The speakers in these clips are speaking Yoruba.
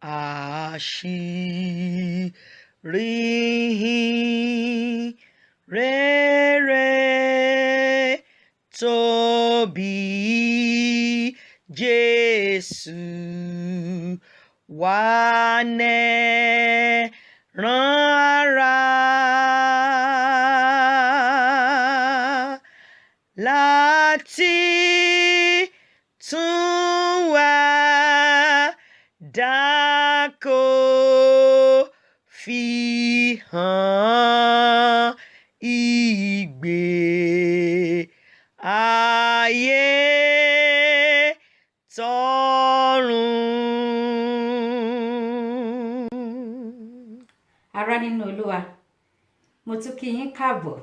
Àṣírí Ìhinrere tóbi Jésù wá nẹ́ran ara láti tún wá dáko fihan ìgbé ayé tọ̀run. Ará nínú Olúwa, mo tún kí yín káàbọ̀.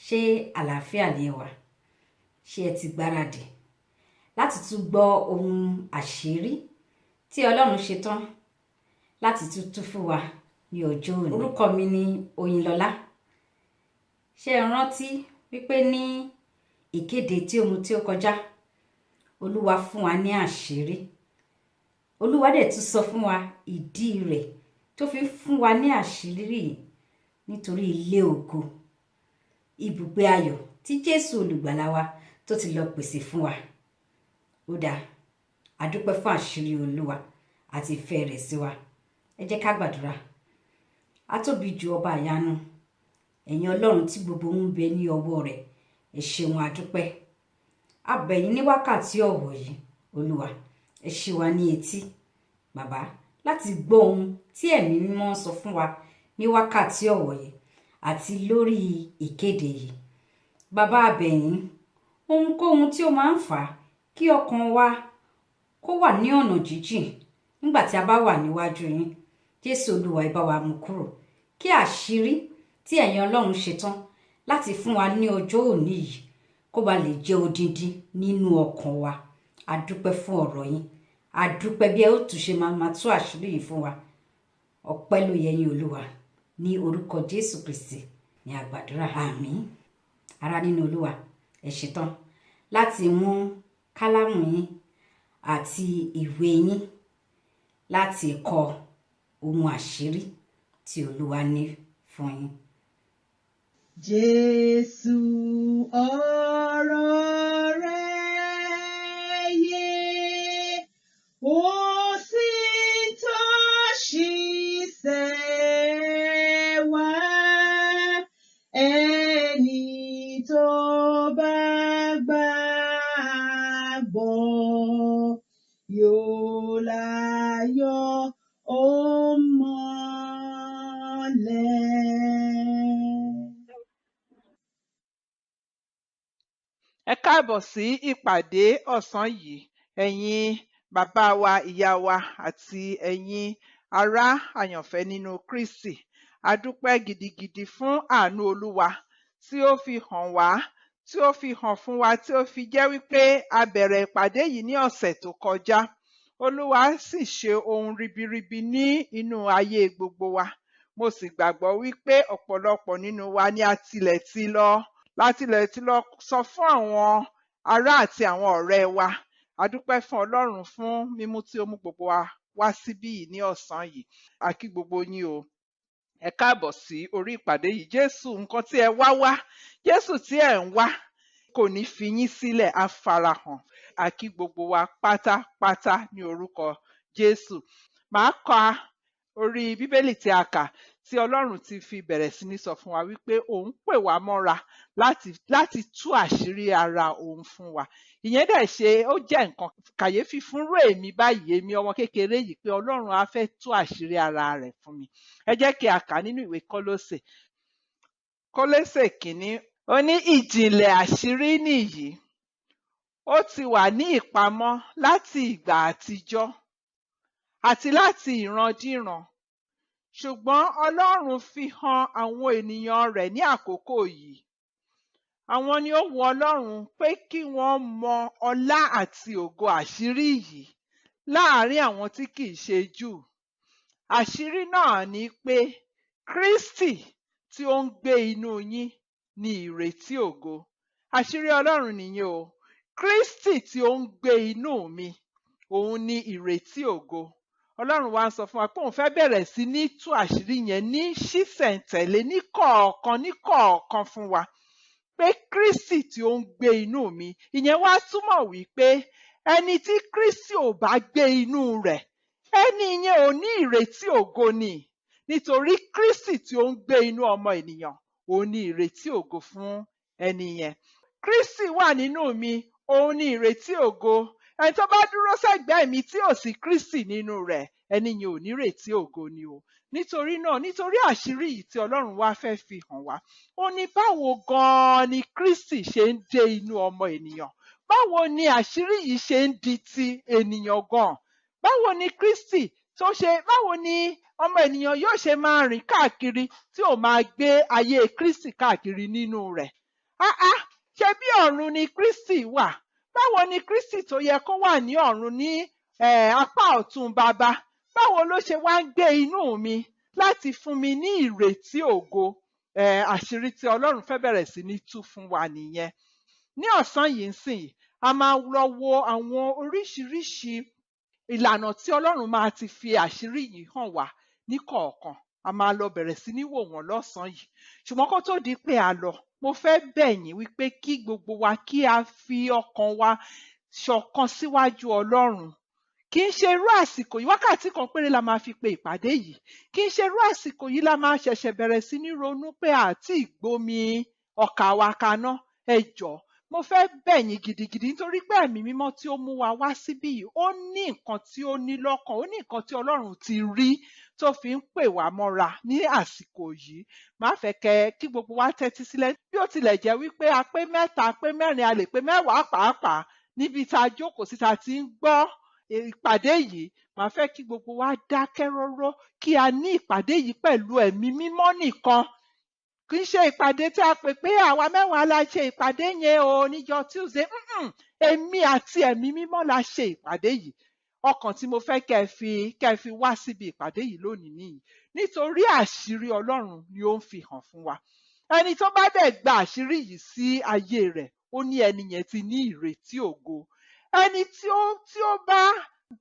Ṣé àlàáfíà ni ẹ wà? Ṣé ẹ ti gbáradì láti tún gbọ́ ohun àṣírí tí Ọlọ́run ṣe tán láti tú fún wa ní ọjọ́ òní? Orúkọ mi ni Oyinlọ́lá. Ṣé ẹ rántí wípé ní ìkéde tí ó kọjá, Olúwa fún wa ní àṣírí. Olúwa dẹ̀ tún sọ fún wa ìdí rẹ̀ tó fi fún wa ní àṣírí nítorí ilé ògo, ibùgbé ayọ̀ tí Jésù olùgbàlà wa tó ti lọ pèsè fún wa. Ó dáa, a dúpẹ́ fún àṣírí Olúwa àti ìfẹ́ rẹ̀ sí wa. Ẹ jẹ́ ká gbàdúrà. A tóbi jù ọba ìyanu, ẹ̀yin Ọlọ́run tí gbogbo ń bẹ ní ọwọ́ rẹ̀, ẹ ṣeun a dúpẹ́. A bẹ̀ yín ní wákàtí ọ̀wọ̀ yìí, Olúwa, ẹ ṣí wa ní etí, bàbá, láti gbọ́ ohun tí ẹ̀mí mímọ́ sọ fún wa ní wákàtí ọ̀wọ̀ yìí àti lórí ìkéde yìí. Bàbá, a bẹ̀ yín, ohunkóhun tí ó máa ń fà á kí ọkàn wa kó wà ní ọ̀nà jíjìn nígbà tí a bá wà níwájú yín, Jésù Olúwa, ẹ bá wa mú kúrò, kí àṣírí tí ẹ̀yin Ọlọ́run ṣetán láti fún wa ní ọjọ́ òní yìí kó ba lè jẹ́ odindi nínú ọkàn wa. A dúpẹ́ fún ọ̀rọ̀ yín, a dúpẹ́ bí ẹ ó tún ṣe máa tú àṣírí yìí fún wa. Ọpẹ́ ló yẹ yín Olúwa, ní orúkọ Jésù Kristi ní a gbàdúrà, àmín. Ará nínú Olúwa, ẹ ṣetán láti mú kálámù yín àti ìwé yín láti kọ ohun àṣírí tí Olúwa ní fún yín. Jésù ọ̀rọ̀ rẹ̀ yé, ó sì tọ́ ṣiṣẹ́ wá. Ẹni tó bá gbàgbọ́ yóò láyọ̀ ó mọ́lẹ̀. Ẹ káàbọ̀ sí ìpàdé ọ̀sán yìí, ẹ̀yin bàbá wa, ìyá wa àti ẹ̀yin ará àyànfẹ́ nínú Kristi. A dúpẹ́ gidigidi fún àánú Olúwa tí ó fi hàn wá, tí ó fi hàn fún wa, tí ó fi jẹ́ wípé a bẹ̀rẹ̀ ìpàdé yìí ní ọ̀sẹ̀ tó kọjá. Olúwa sì ṣe ohun ribiribi ní inú ayé gbogbo wa. Mo sì gbàgbọ́ wípé ọ̀pọ̀lọpọ̀ nínú wa ni a tilẹ̀ ti lọ sọ fún àwọn ará àti àwọn ọ̀rẹ́ wa. A dúpẹ́ fún Ọlọ́run fún mímú tí ó mú gbogbo wa wá síbí yìí ní ọ̀sán yìí. A kí gbogbo yín o. Ẹ káàbọ̀ sí orí ìpàdé yìí. Jésù, nǹkan tí ẹ wá, Jésù tí ẹ ń wá kò ní fi yín sílẹ̀, á farahàn. A kí gbogbo wa pátápátá ní orúkọ Jésù. Màá ka orí Bíbélì tí a kà tí Ọlọ́run ti fi bẹ̀rẹ̀ sí ní sọ fún wa wípé òun pè wá mọ́ra láti tú àṣírí ara òun fún wa. Ìyẹn dẹ̀ ṣe, ó jẹ́ nǹkan kàyéfì fúnrú èmi báyìí, èmi ọmọ kékeré yìí, pé Ọlọ́run á fẹ́ tú àṣírí ara rẹ̀ fún mi. Ẹ jẹ́ kí a kà nínú ìwé KOLOSE. KOLOSE kìíní, ó ní ìjìnlè àṣírí nìyí. Ó ti wà ní ìpamọ́ láti ìgbà àtijọ́ àti láti ìrandíran. Ṣùgbọ́n Ọlọ́run fi han àwọn ènìyàn rẹ̀ ní àkókò yìí. Àwọn ni ó wu Ọlọ́run pé kí wọ́n mọ ọlá àti ògo àṣírí yìí láàrin àwọn tí kìí ṣe Júù. Àṣírí náà ni pé Kristi tí ó ń gbé inú yín ni ìrètí ògo. Àṣírí Ọlọ́run nìyẹn o. Kristi tí ó ń gbé inú mi, òun ni ìrètí ògo. Ọlọ́run wa ń sọ fún wa pé òun fẹ́ bẹ̀rẹ̀ sí ní tú àṣírí yẹn ní ṣísẹ̀ntẹ̀lé ní kọ̀ọ̀kan fún wa pé Kristi tí ó ń gbé inú mi, ìyẹn wá túmọ̀ wípé ẹni tí Kristi ò bá gbé inú rẹ̀, ẹni yẹn ò ní ìrètí ògo ni, nítorí Kristi tí ó ń gbé inú ọmọ ènìyàn òun ní ìrètí ògo fún ẹni yẹn. Kristi wà nínú mi, òun ní ìrètí ògo. Ẹni tó bá dúró sẹ́gbẹ̀ẹ́ mi tí ò sí Kristi nínú rẹ̀, ẹni yẹn ò ní ìrètí ògo ni o. Nítorí náà, nítorí àṣírí yìí tí Ọlọ́run wá fẹ́ fi hàn wá, ó ní báwo gan-an ni Kristi ṣe ń dé inú ọmọ ènìyàn? Báwo ni àṣírí yìí ṣe ń di ti ènìyàn gan-an? Báwo ni báwo ni ọmọ ènìyàn yóò ṣe máa rìn káàkiri tí ò máa gbé ayé Kristi káàkiri nínú rẹ̀? Ṣé bí ọ̀run ni Kristi wà? Báwo ni Kristi tó yẹ kó wà ní ọ̀run ní apá ọ̀tún Baba, báwo ló ṣe wá ń gbé inú mi láti fún mi ní ìrètí ògo? Àṣírí tí Ọlọ́run fẹ́ bẹ̀rẹ̀ sí ní tú fún wa nìyẹn. Ní ọ̀sán yìí nsìn, a máa lọ wo àwọn oríṣiríṣi ìlànà tí Ọlọ́run máa ti fi àṣírí yìí hàn wá ní kọ̀ọ̀kan. A máa lọ bẹ̀rẹ̀ sí ní wò wọ́n lọ́sàn-án yìí. Ṣùgbọ́n kó tó di pé a lọ, mo fẹ́ bẹ̀ yín wípé kí gbogbo wa kí a fi ọkàn wa ṣọ̀kan síwájú Ọlọ́run. Kì í ṣe irú àsìkò yìí, wákàtí kan péré la máa fi pe ìpàdé yìí. Kì í ṣe irú àsìkò yìí la máa ṣẹ̀ṣẹ̀ bẹ̀rẹ̀ sí ní ronú pé àti ìgbomi ọkà wa kaná. Ẹ jọ̀ọ́, mo fẹ́ bẹ̀ yín gidigidi nítorí pé ẹ̀mí mímọ́ tí ó mú wa wá síbí yìí, ó ní nǹkan tí ó ní lọ́kàn, ó ní nǹkan tí Ọlọ́run ti rí tó fi ń pè wá mọ́ra ní àsìkò yìí. Màá fẹ́ kí gbogbo wa tẹ́tí sílẹ̀. Bí ó tilẹ̀ jẹ́ wípé a pé mẹ́ta, a pé mẹ́rin, a lè pé mẹ́wàá pàápàá níbi tá a jókòó sí tá a ti ń gbọ́ ìpàdé yìí, màá fẹ́ kí gbogbo wa dákẹ́ rọ́rọ́ kí a ní ìpàdé yìí pẹ̀lú ẹ̀mí mímọ́ nìkan. Kì í ṣe ìpàdé tí a pè pé àwa mẹ́wàá la ṣe ìpàdé yẹn o níjọ́ Tuesday. Èmi àti ẹ̀mí mímọ́ la ṣe ìpàdé yìí. Ọkàn tí mo fẹ́ kẹ́ ẹ fi wá síbi ìpàdé yìí lónìí nìyí. Nítorí àṣírí Ọlọ́run ni ó ń fi hàn fún wa. Ẹni tó bá dẹ̀ gba àṣírí yìí sí ayé rẹ̀, ó ní ẹni yẹn ti ní ìrètí ògo. Ẹni tí ó bá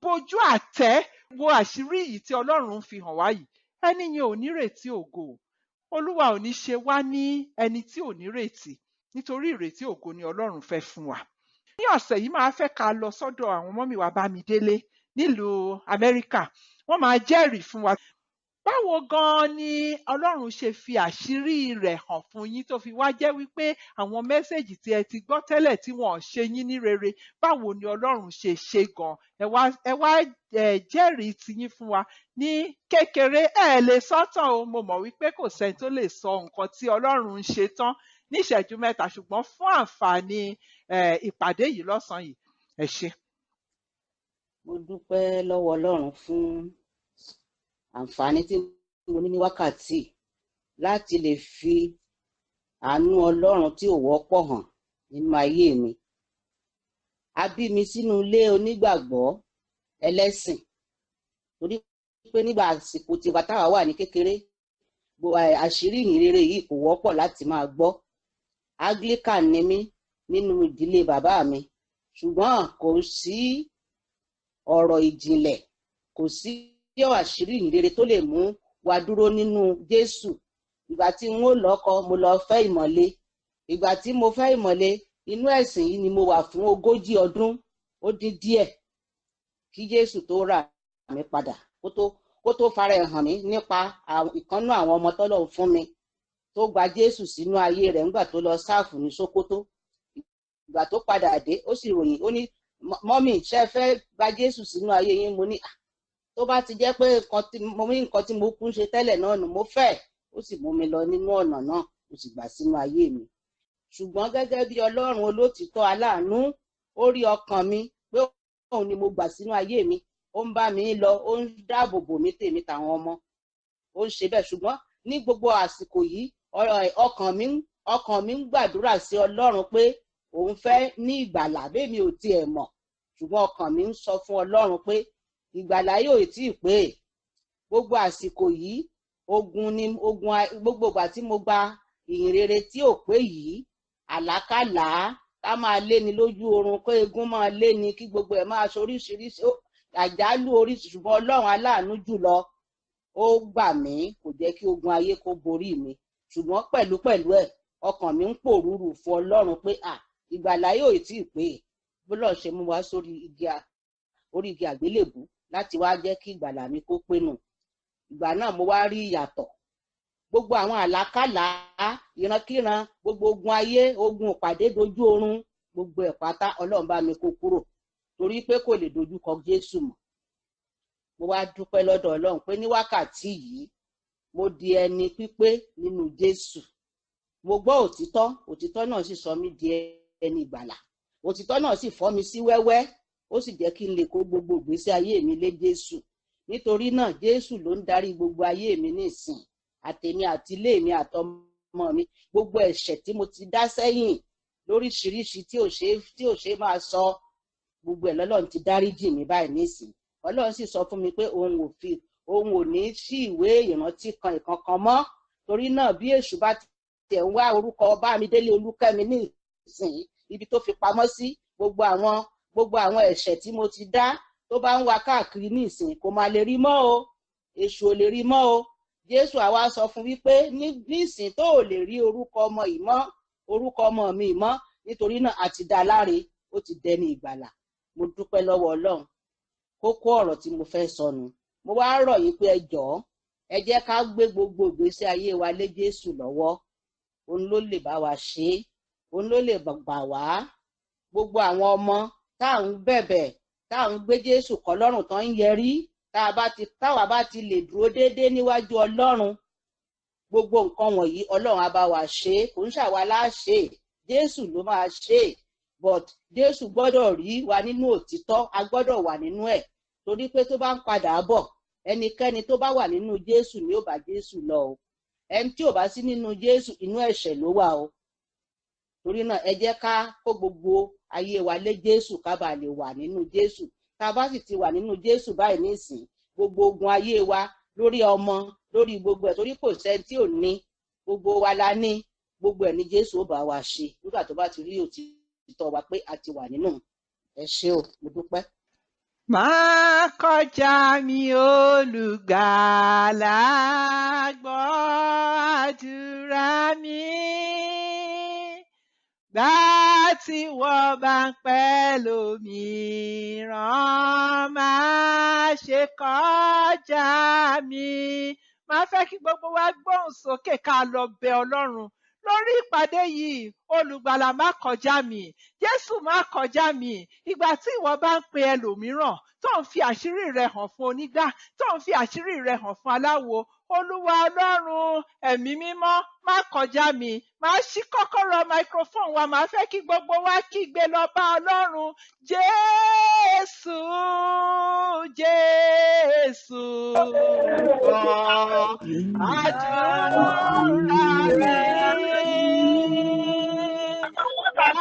bojú àtẹ́ wo àṣírí yìí tí Ọlọ́run ń fi hàn wá yìí, ẹni yẹn ò ní ìrètí ògo. Olúwa ò ní ṣe wá ní ẹni tí ò ní ìrètí, nítorí ìrètí ògo ni Ọlọ́run fẹ́ fún wa. Ní ọ̀sẹ̀ yìí máa fẹ́ ká lọ sọ́dọ̀ àwọn mọ́mì wa Bámidélé nílùú Amẹ́ríkà. Wọ́n máa jẹ́rìí fún wa. Báwo gan-an ni Ọlọ́run ṣe fi àṣírí rẹ̀ hàn fún yín tó fi wá jẹ́ wípé àwọn mẹ́sẹ̀jì tí ẹ ti gbọ́ tẹ́lẹ̀ tí wọ́n ṣe yín ní rere, báwo ni Ọlọ́run ṣe ṣe gan-an? Ẹ wá jẹ́rìí tiyín fún wa ní kékeré. Ẹ lè sọ tán o, mo mọ̀ wípé kò sẹ́ni tó lè sọ nǹkan tí Ọlọ́run ń ṣe tán ní ìṣẹ́jú mẹ́ta, ṣùgbọ́n fún àǹfààní ìpàdé yìí lọ́sàn-án yìí, ẹ ṣé. Mo dúpẹ́ lọ́wọ́ Ọlọ́run fún àǹfààní tí mo ní wákàtí láti lè fi àánú Ọlọ́run tí ò wọ́pọ̀ hàn nínú ayé mi. A bí mi sínú ilé onígbàgbọ́ ẹlẹ́sìn, torí pé nígbà àsìkò tiwa táwa wà ní kékeré, àṣírí ìhìnrere yìí kò wọ́pọ̀ láti máa gbọ́. Anglican ni mí nínú ìdílé bàbá mi, ṣùgbọ́n kò sí ọ̀rọ̀ ìjìnlẹ̀, kò sí àṣírí ìhìnrere tó lè mú wa dúró nínú Jésù. Ìgbà tí n ó lọ́kọ, mo lọ fẹ́ ìmọ̀le. Ìgbà tí mo fẹ́ ìmọ̀le, inú ẹ̀sìn yìí ni mo wà fún 40 ọdún ó dín díẹ̀ kí Jésù tó rà mí padà, kó tó fara ẹ̀ hàn mí nípa ìkànnú àwọn ọmọ tọ́lọ́run fún mi tó gba Jésù sínú ayé rẹ̀ nígbà tó lọ sáàfù ní Sókótó. Ìgbà tó padà dé, ó sì ròyìn, ó ní mọ́mì ṣe fẹ́ gba Jésù sínú ayé yín? Mo ní tó bá ti jẹ́ pé nǹkan tí mo kún ṣe tẹ́lẹ̀ náà nù, mo fẹ́. Ó sì mú mi lọ nínú ọ̀nà náà, ó sì gbà sínú ayé mi. Ṣùgbọ́n gẹ́gẹ́ bí Ọlọ́run olótìtọ́ aláàánú, ó rí ọkàn mi pé òun ni mo gbà sínú ayé mi. Ó ń bá mi lọ, ó ń dáàbò bò mí tèmi tàwọn ọmọ, ó ń ṣe bẹ́ẹ̀. Ṣùgbọ́n ní gbogbo àsìkò yìí, ọkàn mi ń gbàdúrà sí Ọlọ́run pé òun fẹ́ ní ìgbàlà bẹ́ẹ̀mi ò tiẹ̀ mọ̀. Ṣùgbọ́n ọkàn mi ń sọ fún Ọlọ́run pé ìgbàlà yóò tí ì pé. Gbogbo àsìkò yìí ogun gbogbo ìgbà tí mo gba ìhìnrere tí ò pé yìí, àlákàlà ká máa lé ni lójú oorun, kó egun máa lé ni, kí gbogbo ẹ̀ máa ṣoríṣiríṣi, àjálù oríṣi, ṣùgbọ́n Ọlọ́run aláàánú jùlọ ó gbà mí, kò jẹ́ kí ogun ayé kó borí mi. Ṣùgbọ́n pẹ̀lú ẹ̀ ọkàn mi ń pòrúurú fún Ọlọ́run pé ìgbàlà yóò tí ì pé bọ́lọ̀ ṣe mú wá sórí orí igi àgbélébù láti wá jẹ́ kí ìgbàlà mi kó pé nù. Ìgbà náà mo wá rí ìyàtọ̀. Gbogbo àwọn àlákàlà ìrankíran, gbogbo ogun ayé, ogun ìpàdé dojú oorun, gbogbo ẹ̀ pátá Ọlọ́run bá mi kó kúrò torí pé kò lè dojú kọ Jésù mọ́. Mo wá dúpẹ́ lọ́dọ̀ Ọlọ́run pé ní wákàtí yìí mo di ẹni pípé nínú Jésù. Mo gbọ́ òtítọ́ náà sì sọ mí di ẹni ìgbàlà. Òtítọ́ náà sì fọ́ mi sí wẹ́wẹ́, ó sì jẹ́ kí n lè kó gbogbo ìgbésí ayé mi lé Jésù. Nítorí náà Jésù ló ń darí gbogbo ayé mi nísìn, àtèmi àti ilé mi àtọmọ mi. Gbogbo ẹ̀ṣẹ̀ tí mo ti dá sẹ́yìn lóríṣiríṣi tí ò ṣe máa sọ, gbogbo ẹ̀ lọ́lọ́run ti dáríjì mi báyìí nísìn. Ọlọ́run sì sọ fún mi pé òun ò ní sí ìwé ìrántí kan ìkankan mọ́. Torí náà bí èṣù bá tẹ̀ ń wá orúkọ Bámidélé Olúkẹ́mi ní ìsìn, ibi tó fi pamọ́ sí, gbogbo àwọn ẹ̀ṣẹ̀ tí mo ti dá tó bá ń wá káàkiri ní ìsìn kò máa lè rí mọ́ o, èṣù ò lè rí mọ́ o. Jésù àwa sọ fún wípé ní ìsìn tó ò lè rí orúkọ ọmọ mi mọ́, nítorí náà àti dá láre, ó ti dẹni ìgbàlà. Mo dúpẹ́ lọ́wọ́ Ọlọ́run. Kókó ọ̀rọ̀ tí mo fẹ́ sọ nù. Mo wá rọ̀ yín pé ẹ jọ̀ọ́ ẹ jẹ́ ká gbé gbogbo ìgbésí ayé wa lé Jésù lọ́wọ́. Òun ló lè bá wa ṣe, òun ló lè gbà wá. Gbogbo àwọn ọmọ tá à ń bẹ̀bẹ̀, tá à ń gbé Jésù kọ́ lọ́rùn tán ń yẹrí, táwa bá ti lè dúró déédéé níwájú Ọlọ́run, gbogbo nǹkan wọ̀nyí Ọlọ́run á bá wa ṣe. Kò ń ṣàwa láṣẹ, Jésù ló máa ṣe. But Jésù gbọ́dọ̀ rí wa nínú òtítọ́, a gbọ́dọ̀ wà nínú ẹ̀. Torí pé tó bá ń padà bọ̀, ẹnikẹ́ni tó bá wà nínú Jésù ni ó bá Jésù lọ o. Ẹni tí ò bá sí nínú Jésù, inú ẹ̀ṣẹ̀ ló wà o. Torí náà ẹ jẹ́ ká kó gbogbo ayé wa lé Jésù ká bàa lè wà nínú Jésù. Tá a bá sì ti wà nínú Jésù báyìí nísìn, gbogbo ogun ayé wa lórí ọmọ, lórí gbogbo ẹ̀, torí kò sẹ́ni tí ò ní, gbogbo wa la ní, gbogbo ẹ̀ ní Jésù ó bá wa ṣe nígbà tó bá ti rí òtítọ́ wa pé a ti wà nínú. Ẹ ṣé o, mo dúpẹ́. Má kọjá mi Olùgbàlà, gbọ́ àdúrà mi. Gbà tí wọ́n bá ń pẹ́ lómìíràn, má ṣe kọjá mi. Màá fẹ́ kí gbogbo wa gbóhùn sókè ká lọ bẹ Ọlọ́run lórí ìpàdé yìí. Olùgbàlà má kọjá mi, Jésù má kọjá mi. Ìgbà tí ìwọ bá ń pe ẹlòmíràn tó ń fi àṣírí rẹ hàn fún onígbá, tó ń fi àṣírí rẹ hàn fún aláwo, Olúwa Ọlọ́run ẹ̀mí mímọ́ má kọjá mi. Màá ṣí kọ́kọ́rọ́ microphone wa, màá fẹ́ kí gbogbo wa kígbe lọ bá Ọlọ́run. Jésù, Jésù, gbọ́ àdúrà mi.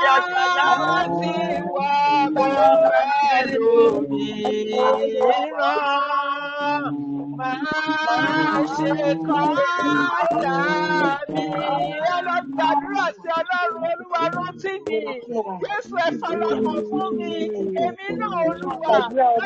Láti wá bọ̀ pẹ̀lú mìíràn, máa ṣe kọjá mi. Ẹ lọ gbàdúrà sí Ọlọ́run. Olúwa rántí mi, Jésù ẹ farahàn fún mi. Èmi náà Olúwa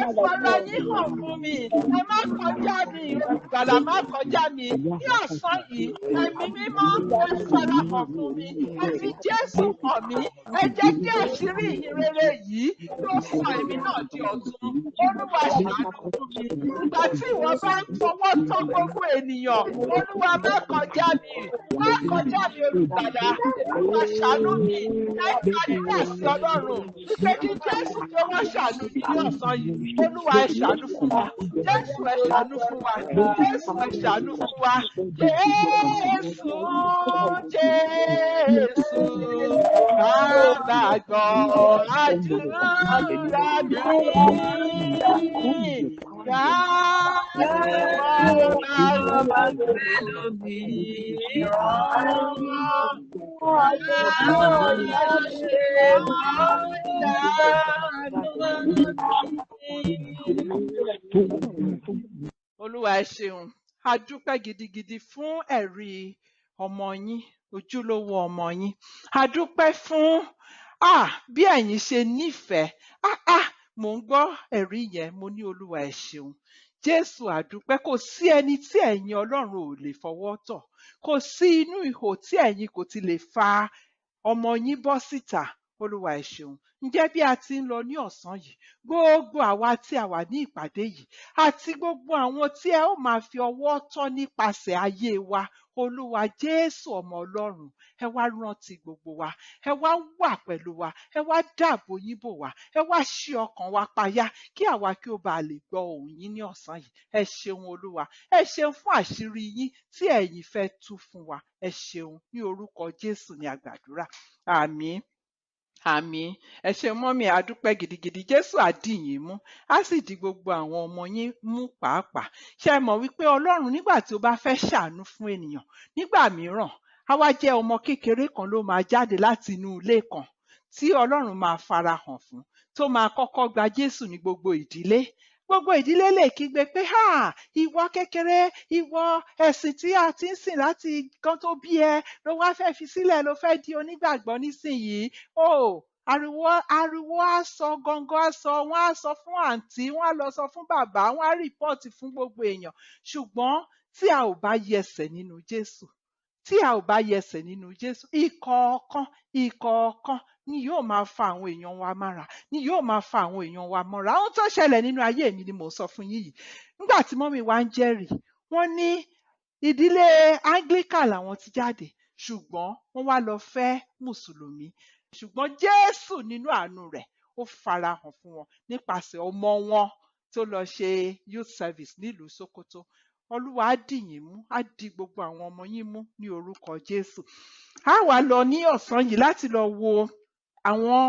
ẹ fara yín hàn fún mi. Ẹ má kọjá mi, Olùgbàlà má kọjá mi. Ní ọ̀sán yìí, ẹ̀mí mímọ́ ẹ farahàn fún mi. Ẹ fi Jésù hàn mí. Ẹ jẹ́ kí àṣírí ìhìnrere yìí ló sọ èmi náà di ọ̀tun. Olúwa ṣàánú fún mi. Ìgbà tí ìwọ bá ń fọwọ́ tọ́ gbogbo ènìyàn, Olúwa má kọjá mi. Má kọjá mi Olùgbàlà. Olúwa ṣàánú mi. Ẹ gbàdúrà sí Ọlọ́run. Ìpè kí Jésù tó wá ṣàánú mi ní ọ̀sán yìí. Olúwa ẹ ṣàánú fún wa. Jésù ẹ ṣàánú fún wa. Jésù ẹ ṣàánú fún wa. Jésù, Jésù, bàbá gbọ́ àdúrà mi. Olúwa ẹ ṣeun, a dúpẹ́ gidigidi fún ẹ̀rí ọmọ yín, ojúlówó ọmọ yín. A dúpẹ́ fún bí ẹ̀yin ṣe nífẹ̀ẹ́. mò ń gbọ́ ẹ̀rí yẹn, mo ní Olúwa ẹ ṣeun. Jésù àdúpẹ́, kò sí ẹni tí ẹ̀yin Ọlọ́run ò lè fọwọ́ tọ̀. Kò sí inú ihò tí ẹ̀yin kò ti lè fa ọmọ yín bọ́ síta. Olúwa ẹ ṣeun. Ǹjẹ́ bí a ti ń lọ ní ọ̀sán yìí, gbogbo àwa tí a wà ní ìpàdé yìí àti gbogbo àwọn tí ẹ ó máa fi ọwọ́ tọ́ nípasẹ̀ ayé wa, Olúwa Jésù ọmọ Ọlọ́run, ẹ wá rántí gbogbo wa, ẹ wá wà pẹ̀lú wa, ẹ wá dáàbò yín bò wá, ẹ wá ṣí ọkàn wa payá kí àwa kí ó bàa lè gbọ́ ohùn yín ní ọ̀sán yìí. Ẹ ṣeun Olúwa, ẹ ṣeun fún àṣírí yín tí ẹ̀yin fẹ́ tú fún wa. Ẹ ṣeun, ní orúkọ Jésù ni a gbàdúrà. Àmín. Àmín. Ẹ ṣé mọ́mì, a dúpẹ́ gidigidi. Jésù á dì yín mú, á sì di gbogbo àwọn ọmọ yín mú pàápàá. Ṣé ẹ mọ̀ wípé Ọlọ́run nígbà tí ó bá fẹ́ ṣàánú fún ènìyàn, nígbà mìíràn, á wá jẹ́ ọmọ kékeré kan ló máa jáde láti inú ilé kan tí Ọlọ́run máa farahàn fún, tó máa kọ́kọ́ gba Jésù ní gbogbo ìdílé. Gbogbo ìdílé lè kígbe pé, ìwọ kékeré, ìwọ ẹ̀sìn tí a ti ń sìn láti kan tó bí ẹ ló wá fẹ́ fi sílẹ̀, ló fẹ́ di onígbàgbọ́ nísìnyìí. Ariwo á sọ, gangan á sọ, wọ́n á sọ fún àǹtí, wọ́n á lọ sọ fún bàbá, wọ́n á rìpọ́ọ̀tì fún gbogbo èèyàn. Ṣùgbọ́n tí a ò bá yẹsẹ̀ nínú Jésù, tí a ò bá yẹsẹ̀ nínú Jésù, ìkọ̀ọ̀kan ni yóò máa fa àwọn èèyàn wa mára, ni yóò máa fa àwọn èèyàn wa mọ́ra. Ohun tó ṣẹlẹ̀ nínú ayé mi ni mò ń sọ fún yín yìí. Nígbà tí mọ́mì wa ń jẹ́rìí, wọ́n ní ìdílé Anglican làwọn ti jáde, ṣùgbọ́n wọ́n wá lọ fẹ́ Mùsùlùmí. Ṣùgbọ́n Jésù nínú àánú rẹ̀, ó farahàn fún wọn nípasẹ̀ ọmọ wọn tó lọ ṣe youth service nílùú Sókótó. Olúwa á dì yín mú, á di gbogbo àwọn ọmọ yín mú ní orúkọ Jésù. A wá lọ ní ọ̀sán yìí láti lọ wo àwọn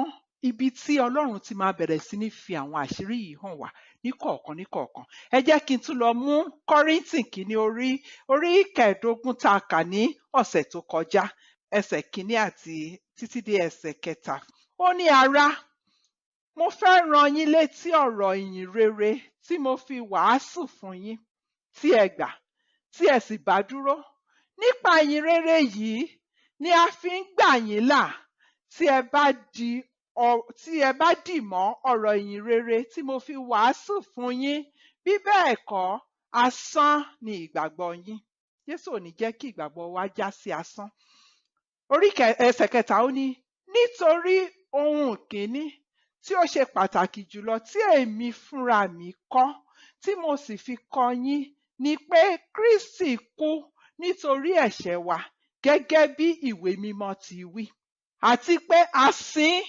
ibi tí Ọlọ́run ti máa bẹ̀rẹ̀ sí ní fi àwọn àṣírí yìí hàn wá níkọ̀ọ̀kan. Ẹ jẹ́ kí n tún lọ mú Kọ́ríńtì kìíní orí 15 tá a kà ní ọ̀sẹ̀ tó kọjá, ẹsẹ̀ kìíní àti títí dé ẹsẹ̀ 3. Ó ní, ará, mo fẹ́ rán yín létí ọ̀rọ̀ ìyìnrere tí mo fi wàásù fún yín, tí ẹ gbà, tí ẹ sì bá dúró. Nípa ìyìnrere yìí ni a fi ń gbà yín là tí ẹ bá dì mọ́ ọ̀rọ̀ ìyìnrere tí mo fi wàásù fún yín. Bí bẹ́ẹ̀ kọ́, asán ni ìgbàgbọ́ yín. Jésù ò ní jẹ́ kí ìgbàgbọ́ wa já sí asán. Ẹsẹ̀ 3 ó ní, nítorí ohun kìíní tí ó ṣe pàtàkì jùlọ tí èmi fúnra mi kọ́, tí mo sì fi kọ́ yín, ni pé Kristi kú nítorí ẹ̀ṣẹ̀ wa gẹ́gẹ́ bí ìwé mímọ́ ti wí, àti pé a sìn,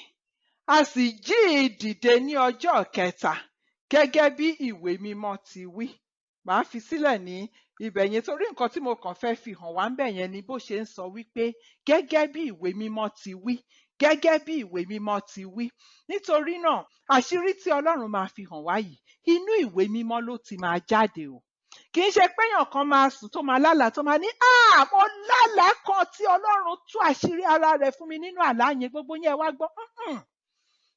a sì jí i dìde ní ọjọ́ kẹta gẹ́gẹ́ bí ìwé mímọ́ ti wí. Màá fi sílẹ̀ ní ibẹ̀ yẹn torí nǹkan tí mo kàn fẹ́ fi hàn wá ń bẹ̀ yẹn ni bó ṣe ń sọ wípé gẹ́gẹ́ bí ìwé mímọ́ ti wí, gẹ́gẹ́ bí ìwé mímọ́ ti wí. Nítorí náà, àṣírí tí Ọlọ́run máa fi hàn wá yìí, inú ìwé mímọ́ ló ti máa jáde o. Kì í ṣe péyàn kan máa sùn tó máa lálàá tó máa ní, mo lálàá kan tí Ọlọ́run tú àṣírí ara rẹ̀ fún mi nínú àlá yẹn, gbogbo yẹn wá gbọ́.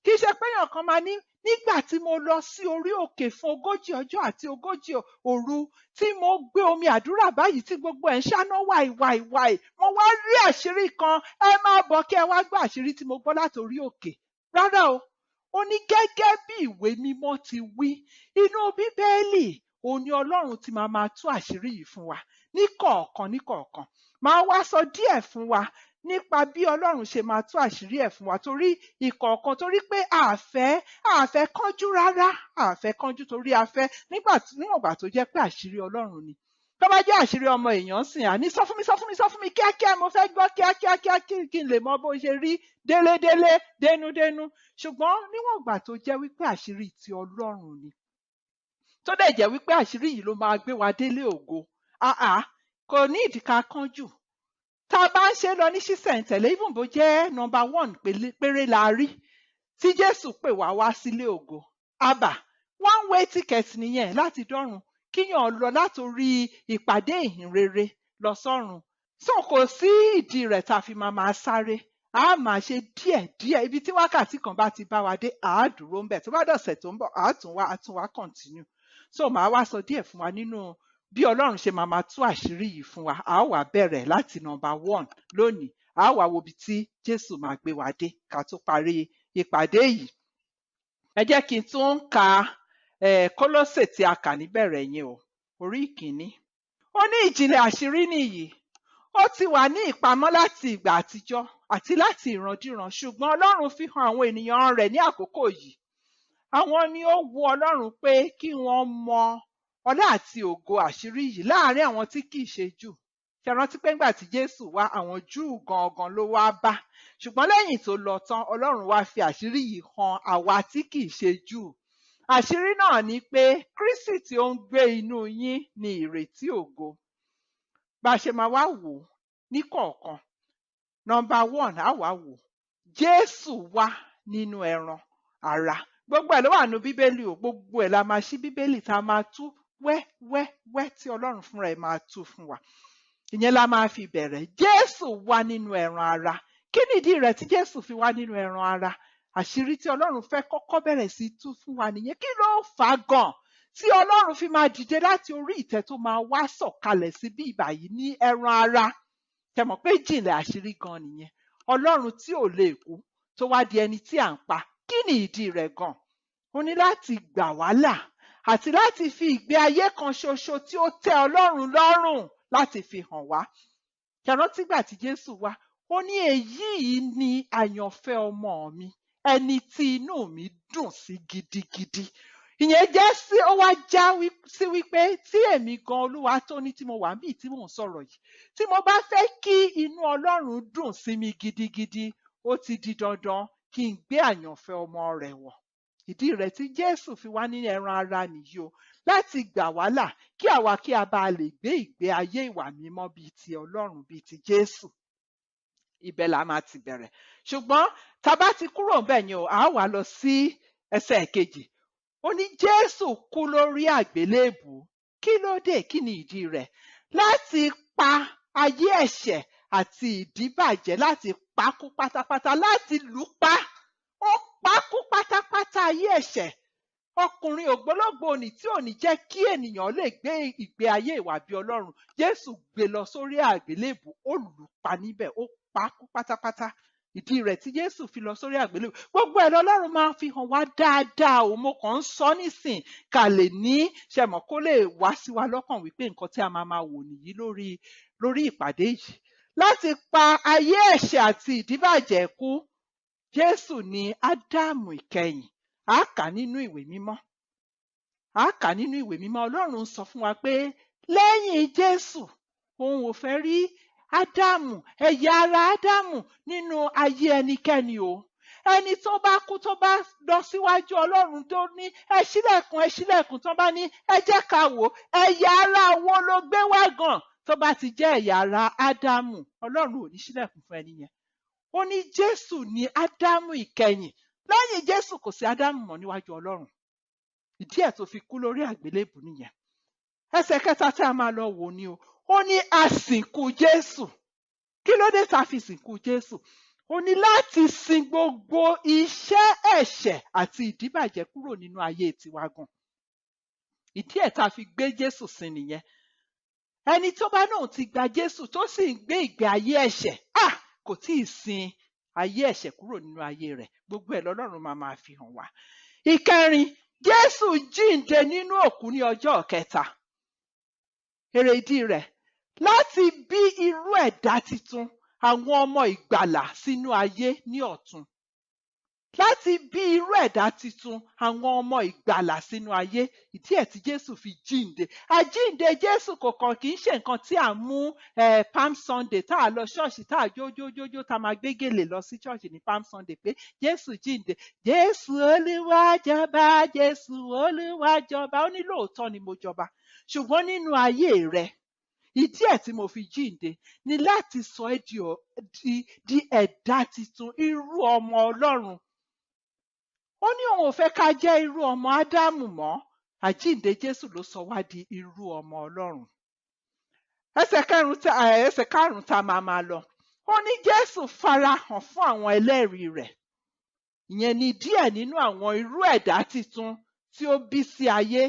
Kì í ṣe péyàn kan máa ní, nígbà tí mo lọ sí orí òkè fún 40 ọjọ́ àti 40 òru, tí mo gbé omi àdúrà báyìí tí gbogbo ẹ̀ ń ṣáná wàìwàìwàì, mo wá rí àṣírí kan, ẹ máa bọ̀ kí ẹ wá gbọ́ àṣírí tí mo gbọ́ láti orí òkè. Rárá o, ó ní gẹ́gẹ́ bí ìwé mímọ́ ti wí. Inú Bíbélì òun ni Ọlọ́run ti máa tú àṣírí yìí fún wa níkọ̀ọ̀kan. Máa wá sọ díẹ̀ fún wa nípa bí Ọlọ́run ṣe máa tú àṣírí ẹ̀ fún wa torí ìkọ̀ọ̀kan, torí pé àfẹ́ kánjú rárá, àfẹ́ kánjú torí níwọ̀n ìgbà tó jẹ́ pé àṣírí Ọlọ́run ni. Tó bá jẹ́ àṣírí ọmọ èèyàn sìn, àní sọ fún mi kíákíá, mo fẹ́ gbọ́ kíákíá kí n lè mọ bó ṣe rí délédélé, dénúdénú. Ṣùgbọ́n níwọ̀n ìgbà tó jẹ́ wípé àṣírí ti Ọlọ́run ni, tó dẹ̀ jẹ́ wípé àṣírí yìí ló máa gbé wa délé ògo, kò ní ìdí ká kánjú. Tá a bá ń ṣe lọ ní ṣísẹ̀ntẹ̀lé, even bó jẹ́ number 1 péré la rí tí Jésù pè wá sílé ògo. One way ticket nìyẹn láti dọ́run, kíyàn lọ látorí ìpàdé ìhìnrere lọ sọ́run. So kò sí ìdí rẹ̀ tá a fi máa sáré. A máa ṣe díẹ̀díẹ̀, ibi tí wákàtí kan bá ti bá wa dé, a dúró ń bẹ̀. Tó bá dọ̀sẹ̀ tó ń bọ̀, a tún wá continue. So màá wá sọ díẹ̀ fún wa nínú bí Ọlọ́run ṣe máa tú àṣírí yìí fún wa. A ó wá bẹ̀rẹ̀ láti number 1 lónìí. A ó wá wo ibi tí Jésù máa gbé wa dé ká tó parí ìpàdé yìí. ẹ jẹ́ kí n tún ka Kólósè tí a kà níbẹ̀rẹ̀ yẹn o, orí ìkíní. Ó ní ìjìnlẹ̀ àṣírí nìyí, ó ti wà ní ìpamọ́ láti ìgbà àtijọ́ àti láti ìrandíran, ṣùgbọ́n Ọlọ́run fi hàn àwọn ènìyàn rẹ̀ ní àkókò yìí. Àwọn ni ó wu Ọlọ́run pé kí wọ́n mọ ọlá àti ògo àṣírí yìí láàrin àwọn tí kìí ṣe Júù. Ṣé rántí pé nígbà tí Jésù wá, àwọn Júù gangan ló wá bá, ṣùgbọ́n lẹ́yìn tó lọ tán, Ọlọ́run wá fi àṣírí yìí hàn àwa tí kìí ṣe Júù. Àṣírí náà ni pé Kristi tí ó ń gbé inú yín ni ìrètí ògo. Bá a ṣe máa wá wò ó ní kọ̀ọ̀kan. Number 1, á wá wò. Jésù wá nínú ẹran ara. Gbogbo ẹ̀ ló wà nínú Bíbélì o, gbogbo ẹ̀ la máa ṣí Bíbélì tá a máa tú wẹ́ tí Ọlọ́run fúnra ẹ̀ máa tú fún wa. Ìyẹn la máa fi bẹ̀rẹ̀. Jésù wá nínú ẹran ara. Kí nìdí rẹ̀ tí Jésù fi wá nínú ẹran ara? Àṣírí tí Ọlọ́run fẹ́ kọ́kọ́ bẹ̀rẹ̀ sí tú fún wa nìyẹn. Kí ló fà á gan tí Ọlọ́run fi máa dìde láti orí ìtẹ́ tó máa wá sọ̀kalẹ̀ sí bí ìbàyí ní ẹran ara? Ṣé mọ̀ pé ìjìnlẹ̀ àṣírí gan nìyẹn. Ọlọ́run tí ò lè kú tó wá di ẹni tí à ń pa. Kí ni ìdí rẹ̀ gan? Ó ní láti gbà wá là àti láti fi ìgbé ayé kan ṣoṣo tí ó tẹ́ Ọlọ́run lọ́rùn láti fi hàn wá. Ṣé rántí gbà tí Jésù wá? Ó ní èyí ni àyànfẹ́ ọmọ mi, ẹni tí inú mi dùn sí gidigidi. Ìyẹn jẹ́ sí ó wá já sí wípé tí èmi gan Olúwa tó ní tí mo wà níbi tí mò ń sọ̀rọ̀ yìí, tí mo bá fẹ́ kí inú Ọlọ́run dùn sí mi gidigidi, ó ti di dandan kí n gbé àyànfẹ́ ọmọ rẹ̀ wọ̀. Ìdí rẹ̀ tí Jésù fi wá ní ẹran ara nìyí o, láti gbà wá là kí àwa kí a bá lè gbé ìgbé ayé ìwà mímọ́ bíi ti Ọlọ́run bíi ti Jésù. Ibẹ̀ la máa ti bẹ̀rẹ̀. Ṣùgbọ́n tá a bá ti kúrò ńbẹ̀ yẹn o, a wá lọ sí ẹsẹ̀ kejì. Ó ní Jésù kú lórí àgbélébùú. Kí ló dé? Kí ni ìdí rẹ̀? Láti pa ayé ẹ̀ṣẹ̀ àti ìdíbàjẹ́, láti pa kú pátápátá, láti lù pa. Ó pa kú pátápátá ayé ẹ̀ṣẹ̀. Ọkùnrin ògbólógbò ni tí ò ní jẹ́ kí ènìyàn lè gbé ìgbé ayé ìwà bí Ọlọ́run. Jésù gbé lọ sórí àgbélébùú, ó lù pa níbẹ̀, ó pa kú pátápátá. Ìdí rẹ̀ tí Jésù fi lọ sórí àgbélébùú. Gbogbo ẹ̀ lọ́lọ́run máa ń fi hàn wá dáadáa o. Mo kàn ń sọ nísìn ká lè ní ṣẹ̀mọ̀ kó lè wá sí wa lọ́kàn wípé nǹkan tí a máa wò nìyí lórí ìpàdé yìí. Láti pa ayé ẹ̀ṣẹ̀ àti ìdíbàjẹ́ kú. Jésù ni Ádámù ìkẹyìn. A kà nínú ìwé mímọ́. Ọlọ́run sọ fún wa pé lẹ́yìn Jésù, òun ò fẹ́ rí Ádámù, ẹ̀yà ara Ádámù nínú ayé ẹnikẹ́ni o. Ẹni tó bá kú tó bá lọ síwájú Ọlọ́run tó ní ẹ ṣílẹ̀kùn tó bá ní ẹ jẹ́ ká wò, ẹ̀yà ara wo ló gbé wá gan? Tó bá ti jẹ́ ẹ̀yà ara Ádámù, Ọlọ́run ò ní ṣílẹ̀kùn fún ẹni yẹn. Ó ní Jésù ní Ádámù ìkẹyìn. Lẹ́yìn Jésù kò sí Ádámù mọ́ níwájú Ọlọ́run. Ìdí ẹ̀ tó fi kú lórí àgbélébùú nìyẹn. Ẹsẹ̀ kẹta tí a máa lọ wò ni o. Ó ní a sìnkú Jésù. Kí ló dé tá a fi sìnkú Jésù? Ó ní láti sin gbogbo iṣẹ́ ẹ̀ṣẹ̀ àti ìdíbàjẹ́ kúrò nínú ayé tiwa gan. Ìdí ẹ̀ tá a fi gbé Jésù sin nìyẹn. Ẹni tó bá náà ti gba Jésù tó sì ń gbé ìgbé ayé ẹ̀ṣẹ̀, kò tí ì sin ayé ẹ̀ṣẹ̀ kúrò nínú ayé rẹ̀. Gbogbo ẹ̀ lọ́lọ́run máa fi hàn wá. Ìkẹrin, Jésù jíǹde nínú òkú ní ọjọ́ kẹta. Èrèdí rẹ̀ láti bí irú ẹ̀dá titun, àwọn ọmọ ìgbàlà sínú ayé ní ọ̀tun. Láti bí irú ẹ̀dá titun, àwọn ọmọ ìgbàlà sínú ayé. Ìdí ẹ̀ tí Jésù fi jíǹde. Àjíǹde Jésù kọ̀ọ̀kan kì í ṣe nǹkan tí à ń mú Palm Sunday tá a lọ ṣọ́ọ̀ṣì tá a jójójójó tá a máa gbé gèlè lọ sí ṣọ́ọ̀ṣì ní Palm Sunday pé Jésù jíǹde. Jésù Olúwa jọba, Jésù Olúwa jọba. Ó ní lóòótọ́ ni mo jọba. Ṣùgbọ́n nínú ayé rẹ̀, ìdí ẹ̀ tí mo fi jíǹde ni láti sọ ẹ́ di ẹ̀dá titun, irú ọmọ Ọlọ́run. Ó ní òun ò fẹ́ ká jẹ́ irú ọmọ Ádámù mọ́. Àjíǹde Jésù ló sọ wá di irú ọmọ Ọlọ́run. Ẹsẹ̀ karùn-ún tá a máa lọ. Ó ní Jésù farahàn fún àwọn ẹlẹ́rìí rẹ̀. Ìyẹn ni díẹ̀ nínú àwọn irú ẹ̀dá titun tí ó bí sí ayé.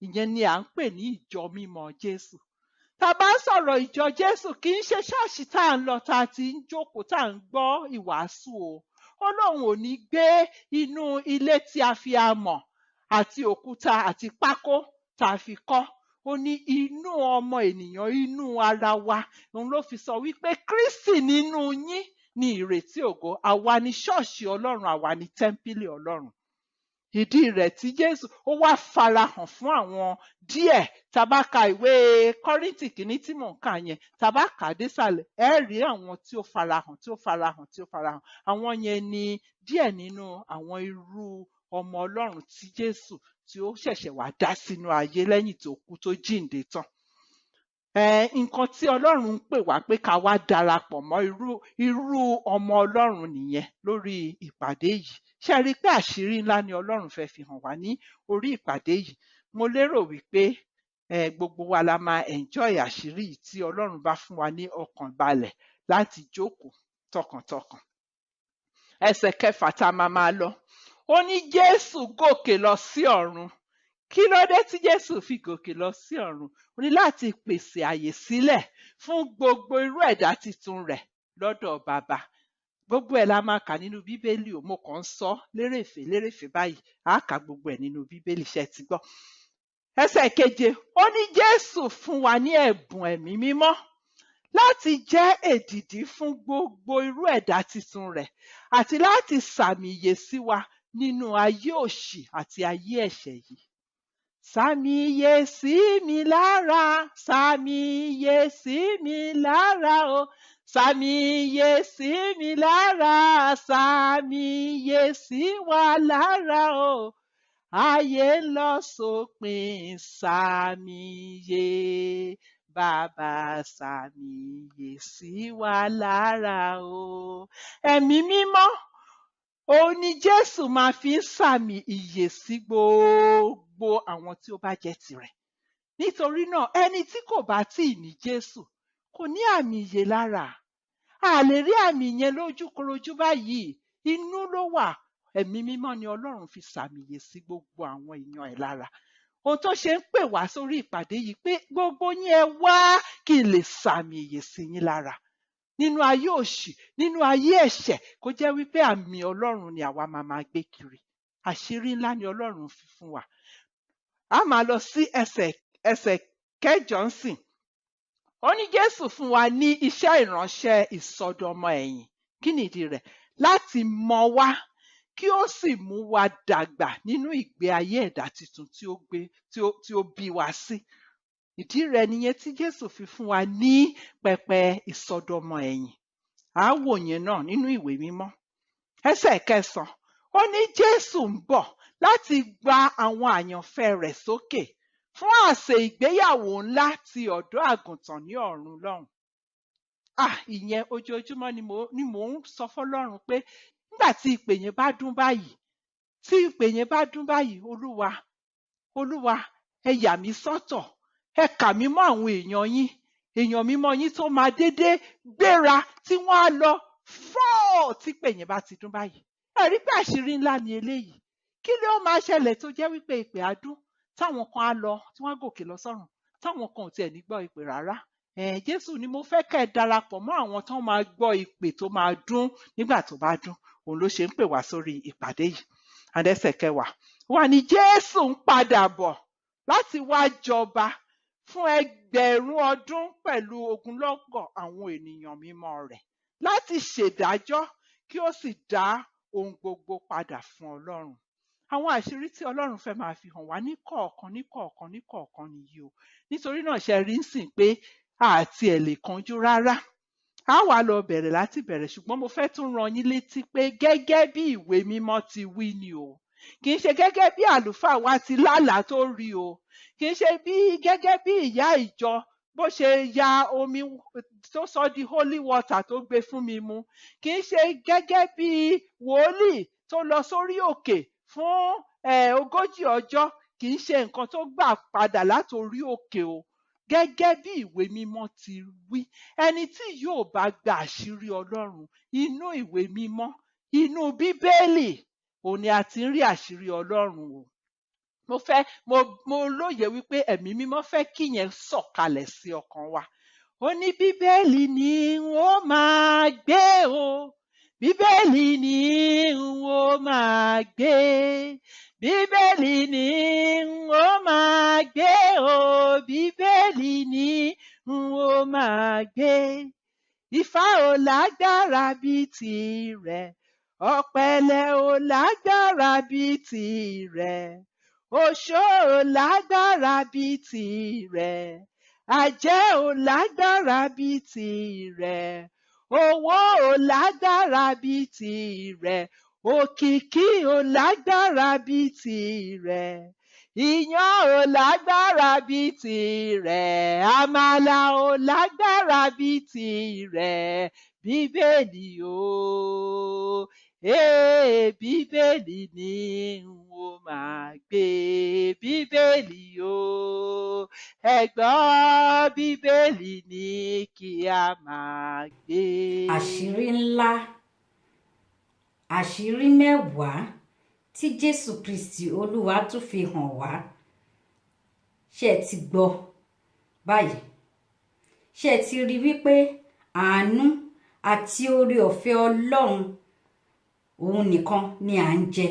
Ìyẹn ni à ń pè ní ìjọ mímọ́ Jésù. Tá a bá ń sọ̀rọ̀ ìjọ Jésù, kì í ṣe ṣọ́ọ̀ṣì tá à ń lọ tá a ti ń jókòó tá à ń gbọ́ ìwàásù o. ó lóun ò ní gbé inú ilé tí a fi amọ̀ àti òkúta àti pákó tá a fi kọ́. Ó ní inú ọmọ ènìyàn, inú ara wa. Òun ló fi sọ wípé Kristi nínú yín ni ìrètí ògo. Àwa ni ṣọ́ọ̀ṣì Ọlọ́run, àwa ni tẹ́ḿpìlì Ọlọ́run. Ìdí rẹ̀ tí Jésù ó wá farahàn fún àwọn díẹ̀. Tá bá ka ìwé Kọ́ríńtì kìíní tí mò ń kà yẹn, tá bá kà á désàlẹ̀, ẹ rí àwọn tí ó farahàn, tí ó farahàn, tí ó farahàn. Àwọn yẹn ni díẹ̀ nínú àwọn irú ọmọ Ọlọ́run tí Jésù tí ó ṣẹ̀ṣẹ̀ wá dá sínú ayé lẹ́yìn tó kú tó jíǹde tán. Nǹkan tí Ọlọ́run ń pè wá pé ká wá darapọ̀ mọ́ irú ọmọ Ọlọ́run nìyẹn lórí ìpàdé yìí. Ṣé ẹ rí i pé àṣírí ńlá ni Ọlọ́run fẹ́ fi hàn wá ní orí ìpàdé yìí? Mo lérò wípé gbogbo wa la máa enjoy àṣírí yìí tí Ọlọ́run bá fún wa ní ọkàn balẹ̀ láti jókòó tọkàntọkàn. Ẹsẹ̀ 6 tá a máa lọ. Ó ní Jésù gòkè lọ sí ọ̀run. Kí ló dé tí Jésù fi gòkè lọ sí ọ̀run? Ó ní láti pèsè àyè sílẹ̀ fún gbogbo irú ẹ̀dá titun rẹ̀ lọ́dọ̀ Baba. Gbogbo ẹ̀ la máa kà nínú Bíbélì o. Mo kàn ń sọ lérèfé báyìí. A kà gbogbo ẹ̀ nínú Bíbélì, ṣé ti gbọ́. Ẹsẹ̀ 7, ó ní Jésù fún wa ní ẹ̀bùn ẹ̀mí mímọ́ láti jẹ́ èdìdí fún gbogbo irú ẹ̀dá titun rẹ̀ àti láti sàmì ìyè sí wa nínú ayé òṣì àti ayé ẹ̀ṣẹ̀ yìí. Sàmì ìyè sí mi lára, sàmì ìyè sí mi lára o. Sàmì ìyè sí mi lára, sàmì ìyè sí wa lára o. Ayé ń lọ sópin, sàmì ìyè. Bàbá sàmì ìyè sí wa lára o. Ẹ̀mí mímọ́, òun ni Jésù máa fi ń sàmì ìyè sí gbogbo àwọn tí ó bá jẹ́ tirẹ̀. Nítorí náà, ẹni tí kò bá tíì ní Jésù kò ní àmì ìyè lára. A lè rí àmì yẹn lójúkorojú báyìí. Inú ló wà. Ẹ̀mí mímọ́ ni Ọlọ́run fi sàmì ìyè sí gbogbo àwọn èèyàn ẹ̀ lára. Ohun tó ṣe ń pè wá sórí ìpàdé yìí pé gbogbo yín ẹ wá kí n lè sàmì ìyè sí yín lára. Nínú ayé òṣì, nínú ayé ẹ̀ṣẹ̀, kó jẹ́ wípé àmì Ọlọ́run ni àwa máa gbé kiri. Àṣírí ńlá ni Ọlọ́run fi fún wa. A máa lọ sí ẹsẹ̀ 8 ńsìn. Ó ní Jésù fún wa ní iṣẹ́ ìránṣẹ́ ìsọdọmọ ẹ̀yìn. Kí nìdí rẹ̀? Láti mọ̀ wá kí ó sì mú wa dàgbà nínú ìgbé ayé ẹ̀dá tuntun tí ó bí wa sí. Ìdí rẹ̀ nìyẹn tí Jésù fi fún wa ní pẹpẹ ìsọdọmọ ẹ̀yìn. À wò yẹn náà nínú ìwé mímọ́. Ẹsẹ̀ 9, ó ní Jésù ń bọ̀ láti gba àwọn àyànfẹ́ rẹ̀ sókè fún àsè ìgbéyàwó ńlá ti ọ̀dọ́ àgùntàn ní ọ̀run lọ́hùn. Ìyẹn ojoojúmọ́ ni mò ń sọ fọ́lọ́run pé nígbà tí ìpè yẹn bá dún báyìí, Olúwa, ẹ yà mí sọ́tọ̀, ẹ kà mí mọ́ àwọn èèyàn mímọ́ yín tó máa déédéé gbéra tí wọ́n á lọ fọ́ọ̀ tí ìpè yẹn bá ti dún báyìí. Ẹ rí pé àṣírí ńlá ni eléyìí. Kí ló máa ṣẹlẹ̀ tó jẹ́ wípé ìpè á dún, táwọn kan á lọ, tí wọ́n á gòkè lọ sọ́run, táwọn kan ò tiẹ̀ ní gbọ́ ìpè rárá. Jésù ni mo fẹ́ kẹ́ ẹ darapọ̀ mọ́ àwọn tó máa gbọ́ ìpè tó máa dún nígbà tó bá dún. Òun ló ṣe ń pè wá sórí ìpàdé yìí. Ẹsẹ̀ 10 wà ní Jésù ń padà bọ̀ láti wá jọba fún ẹgbẹ̀rún ọdún pẹ̀lú ogunlọ́gọ̀ àwọn ènìyàn mímọ́ rẹ̀, láti ṣèdájọ́ kí ó sì dá ohun gbogbo padà fún Ọlọ́run. Àwọn àṣírí tí Ọlọ́run fẹ́ máa fi hàn wá ní kọ̀ọ̀kan nìyí o. Nítorí náà ṣe rí ń sìn pé àti ẹ̀ lè kánjú rárá. A wá lọ bẹ̀rẹ̀ láti bẹ̀rẹ̀, ṣùgbọ́n mo fẹ́ tún rán yín létí pé gẹ́gẹ́ bí ìwé mímọ́ ti wí ni o. Kì í ṣe gẹ́gẹ́ bí àlùfáà wa ti lálàá tó rí o. Kì í ṣe gẹ́gẹ́ bí ìyá ìjọ bó ṣe ya omi tó sọ di holy water tó gbé fún mi mu. Kì í ṣe gẹ́gẹ́ bí wòlíì tó lọ sórí òkè fún 40 ọjọ́. Kì í ṣe nǹkan tó gbà padà látorí òkè o. Gẹ́gẹ́ bí ìwé mímọ́ ti wí, ẹni tí yóò bá gba àṣírí Ọlọ́run inú ìwé mímọ́, inú Bíbélì, òun ni a ti ń rí àṣírí Ọlọ́run o. Mo lóye wípé ẹ̀mí mímọ́ fẹ́ kí yẹn sọ̀kalẹ̀ sí ọkàn wa. Ó ní Bíbélì ni ó máa gbé o, Bíbélì ni n ó máa gbé, Bíbélì ni n ó máa gbé o, Bíbélì ni n ó máa gbé. Ifá ò lágbára bíi tirẹ̀, ọ̀pẹ̀lẹ̀ ò lágbára bíi tirẹ̀, oṣó ò lágbára bíi tirẹ̀, àjẹ́ ò lágbára bíi tirẹ̀, owó ò lágbára bíi tirẹ̀, òkìkí ò lágbára bíi tirẹ̀, iyán ò lágbára bíi tirẹ̀, àmàlà ò lágbára bíi tirẹ̀. Bíbélì o, Bíbélì ni n ó máa gbé, Bíbélì o, ẹ gbọ́, Bíbélì ni kí a máa gbé. Àṣírí ńlá, àṣírí mẹ́wàá tí Jésù Kristi Olúwa tún fi hàn wá. Ṣé ẹ ti gbọ́ báyìí? Ṣé ẹ ti rí wípé àánú àti oore ọ̀fẹ́ Ọlọ́run òun nìkan ni à ń jẹ?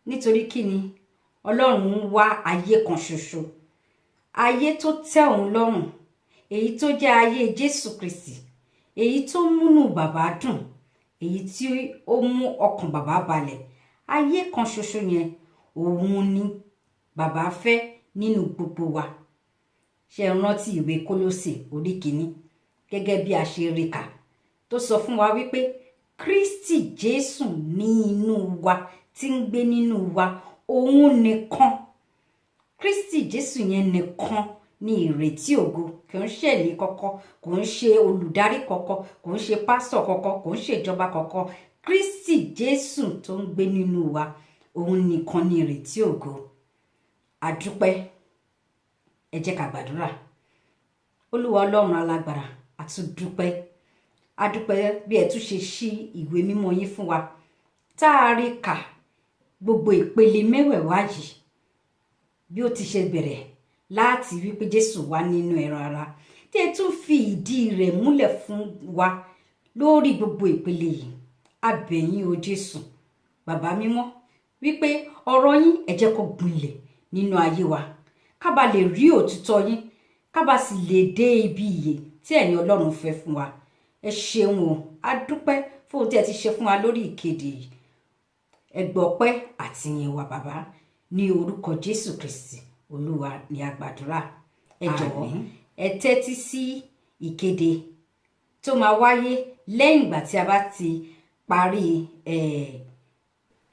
Nítorí kí ni? Ọlọ́run ń wá ayé kan ṣoṣo, ayé tó tẹ́ òun lọ́rùn, èyí tó jẹ́ ayé Jésù Kristi, èyí tó múnú bàbá dùn, èyí tí ó mú ọkàn bàbá balẹ̀. Ayé kan ṣoṣo yẹn òun ni bàbá fẹ́ nínú gbogbo wa. Ṣé ẹ rántí ìwé Kólósè orí 1 gẹ́gẹ́ bí a ṣe rí kà tó sọ fún wa wípé Kristi Jésù ní inú wa, tí ń gbé nínú wa, òun nìkan. Kristi Jésù yẹn nìkan ní ìrètí ògo. Kò ń ṣe ẹ̀mí kankan, kò ń ṣe olùdarí kankan, kò ń ṣe pásítọ̀ kankan, kò ń ṣe ìjọba kankan. Kristi Jésù tó ń gbé nínú wa, òun nìkan ní ìrètí ògo. A dúpẹ́. Ẹ jẹ́ ká gbàdúrà. Olúwa Ọlọ́run alágbára, a tún dúpẹ́. A dúpẹ́ bí ẹ tún ṣe ṣí ìwé mímọ́ yín fún wa, tá a rí kà gbogbo ìpele mẹ́wẹ̀ẹ̀wá yìí, bí ó ti ṣe bẹ̀rẹ̀ láti wípé Jésù wà nínú ẹran ara, tí ẹ tún fi ìdí rẹ̀ múlẹ̀ fún wa lórí gbogbo ìpele yìí. A bẹ̀ yín o Jésù, bàbá mímọ́, wípé ọ̀rọ̀ yín ẹ jẹ́ kó gbilẹ̀ nínú ayé wa, ká bá lè rí òtítọ́ yín, ká bá sì lè dé ibi ìyè tí ẹ̀yin Ọlọ́run fẹ́ fún wa. Ẹ ṣeun o, a dúpẹ́ fún ohun tí ẹ ti ṣe fún wa lórí ìkéde yìí. Ẹ gbọ́ ọpẹ́ àti ìyìn wa bàbá, ní orúkọ Jésù Kristi Olúwa ni a gbàdúrà. Ẹ jọ̀wọ́ ẹ tẹ́tí sí ìkéde tó máa wáyé lẹ́yìn ìgbà tí a bá ti parí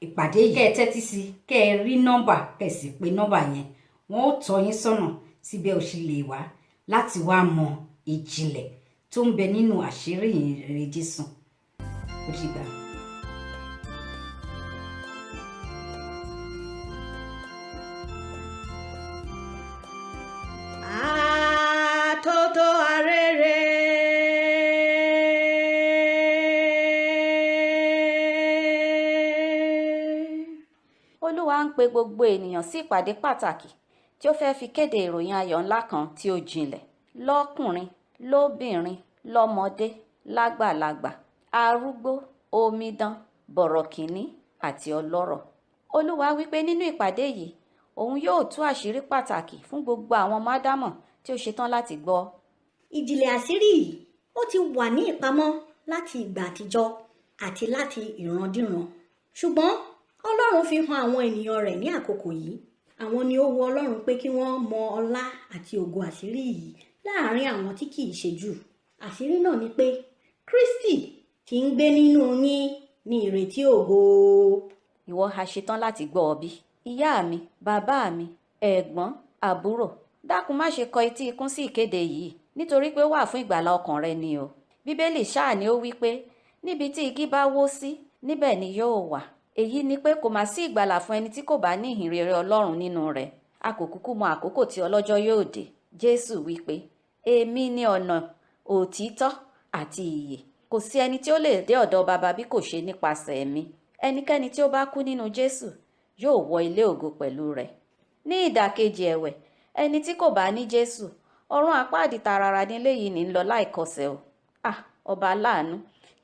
ìpàdé yìí. Kẹ́ ẹ tẹ́tí sí, kẹ́ ẹ rí nọ́mbà, kẹ́ ẹ sì pé nọ́mbà yẹn, wọ́n ó tọ́ yín sọ́nà síbẹ̀ ó ṣe lè wá láti wá mọ ìjìnlẹ̀ tó ń bẹ nínú àṣírí ìhìnrere Jésù. Ó dìgbà. Àtótó arére. Olúwa ń pe gbogbo ènìyàn sí ìpàdé pàtàkì tí ó fẹ́ fi kéde ìròyìn ayọ̀ ńlá kan tí ó jinlẹ̀. Lọ́kùnrin, lóbìnrin, lọ́mọdé, lágbàlagbà, arúgbó, omidan, bọ̀rọ̀kìnní àti ọlọ́rọ̀. Olúwa wípé nínú ìpàdé yìí, òun yóò tú àṣírí pàtàkì fún gbogbo àwọn mádámọ̀ tí ó ṣetán láti gbọ́. Ìjìnlè àṣírí yìí ó ti wà ní ìpamọ́ láti ìgbà àtijọ́ àti láti ìrandíran. Ṣùgbọ́n Ọlọ́run fi hàn àwọn ènìyàn rẹ̀ ní àkókò yìí. Àwọn ni ó wu Ọlọ́run pé kí wọ́n mọ ọlá àti ògo àṣírí yìí láàárín àwọn tí kìí ṣe Júù. Àṣírí náà ni pé Kristi tí ń gbé nínú yín ní ìrètí ògo. Ìwọ ha ṣetán láti gbọ́ ọ bí? Ìyá mi, bàbá mi, ẹ̀gbọ́n, àbúrò, dákun má ṣe kọ etí ikún sí ìkéde yìí, nítorí pé ó wà fún ìgbàlá ọkàn rẹ ni o. Bíbélì ṣáà ni ó wí pé níbi tí igi bá wó sí, níbẹ̀ ni yóò wà. Èyí ni pé kò má sí ìgbàlà fún ẹni tí kò bá ní ìhìnrere Ọlọ́run nínú rẹ̀. A kò kúkú mọ àkókò tí ọlọ́jọ́ yóò dé. Jésù wí pé èmi ni ọ̀nà, òtítọ́ àti ìyè. Kò sí ẹni tí ó lè dé ọ̀dọ̀ baba bí kò ṣe nípasẹ̀ mi. Ẹnikẹ́ni tí ó bá kú nínú Jésù yóò wọ ilé ògo pẹ̀lú rẹ̀. Ní ìdàkejì ẹ̀wẹ̀, ẹni tí kò bá ní Jésù, ọ̀run àpáàdì tààràrà nílé yìí ní lọ láìkọsẹ̀ o. Ọba láàánú,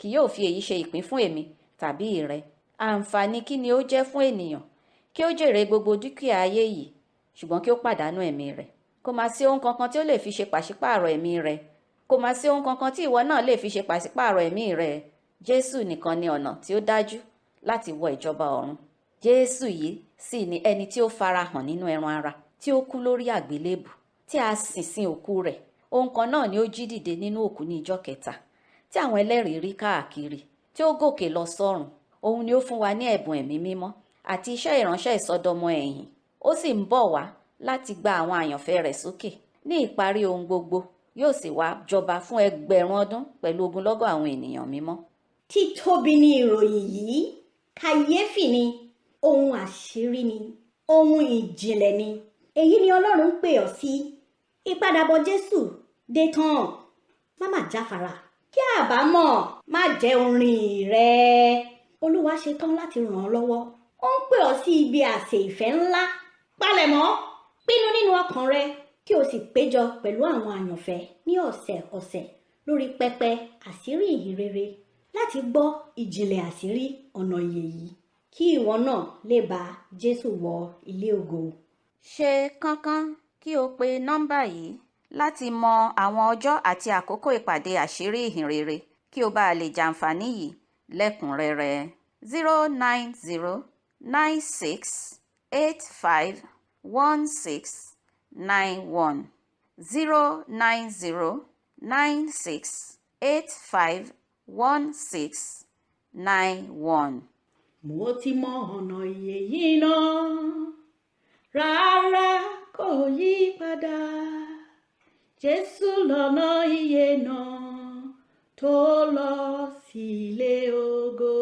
kì yóò fi èyí ṣe ìpín fún èmi tàbí ìrẹ. Àǹfààní kí ni ó jẹ́ fún ènìyàn kí ó jèrè gbogbo dúkìá ayé yìí ṣùgbọ́n kí ó pàdánù ẹ̀mí rẹ̀? Kò má sí ohun kankan tí ó lè fi ṣe pàṣípààrọ̀ ẹ̀mí rẹ̀. Kò má sí ohun kankan tí ìwọ náà lè fi ṣe pàṣípààrọ̀ ẹ̀mí rẹ̀. Jésù nìkan ni ọ̀nà tí ó dájú láti wọ ìjọba ọ̀run. Jésù yìí sì ni ẹni tí ó farahàn nínú ẹran ara, tí ó kú lórí àgbélébù, tí a sì sin òkú rẹ̀. Ohun kan náà ni ó jí dìde nínú òkú ní ijọ́ kẹta, tí àwọn ẹlẹ́rìí rí káàkiri, tí ó gòkè lọ sọ́run. Òun ni ó fún wa ní ẹ̀bùn ẹ̀mí mímọ́ àti iṣẹ́ ìránṣẹ́ ìsọdọmọ ẹ̀yìn. Ó sì ń bọ̀ wá láti gba àwọn àyànfẹ́ rẹ̀ sókè. Ní ìparí ohun gbogbo, yóò sì wá jọba fún ẹgbẹ̀rún ọdún pẹ̀lú ogunlọ́gọ̀ àwọn ènìyàn mímọ́. Títóbi ni ìròyìn yìí, kàyéfì ni, ohun àṣírí ni, ohun ìjìnlẹ̀ ni. Èyí ni Ọlọ́run ń pè ọ́ sí. Ìpadàbọ̀ Jésù dé tán. Má mà jáfara. Kí àbámọ̀ má jẹ́ orin rẹ. Olúwa ṣe tán láti ràn ọ́ lọ́wọ́. Ó ń pè ọ́ sí ibi àsè ìfẹ́ ńlá. Palẹ̀mọ́, pinnu nínú ọkàn rẹ kí o sì péjọ pẹ̀lú àwọn àyànfẹ́ ní ọ̀sẹ̀ọ̀sẹ̀ lórí pẹpẹ àṣírí ìhìnrere láti gbọ́ ìjìnlẹ̀ àṣírí ọ̀nà ìyè yìí kí ìwọ náà lè bá Jésù wọ ilé ògo. Ṣe kánkán kí o pe nọ́mbà yìí láti mọ àwọn ọjọ́ àti àkókò ìpàdé àṣírí ìhìnrere kí o bá lè jàǹfààní yìí lẹ́kùnrẹ́rẹ́. 09096851691 09096851691. Mo ti mọ ọ̀nà ìyè yìí náà, rárá kò yí padà. Jésù lọ̀nà ìyè náà tó lọ sílé ògo.